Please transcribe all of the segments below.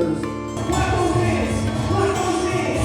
shoulders. Clap those hands! Clap those hands!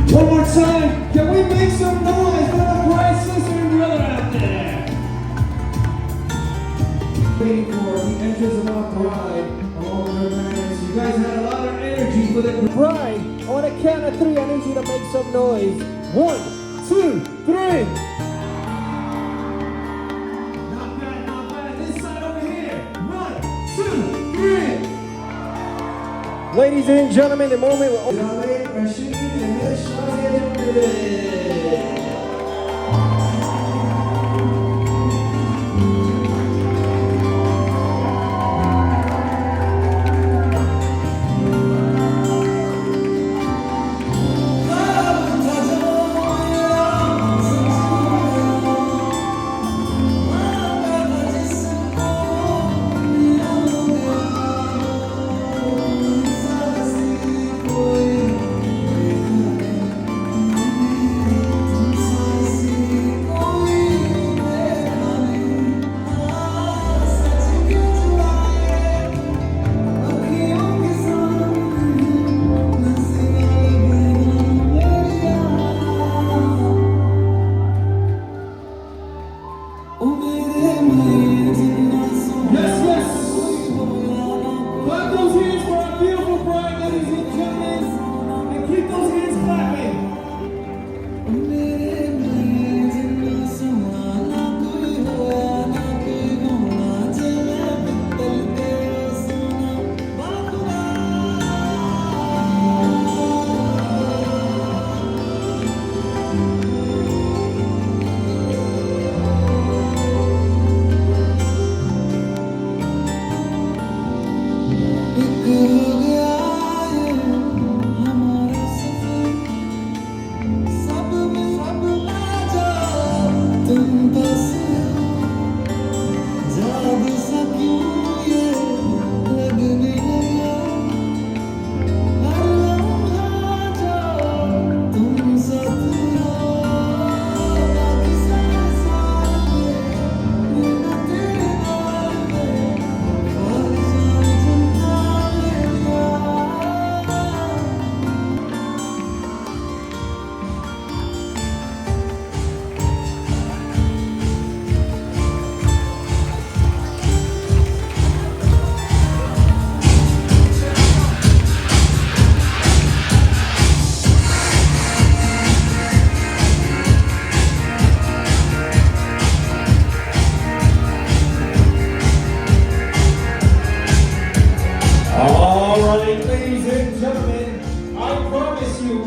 One more time, can we make some noise for the bride, sister, and brother out there? Waiting for the entrance of our bride along with her parents. You guys had a lot of energy for the bride. On a count of 3, I need you to make some noise. 1, 2, 3. Not bad, not bad. This side over here. 1, 2, 3. Ladies and gentlemen, the moment we're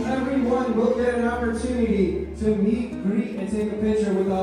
everyone will get an opportunity to meet, greet, and take a picture with us.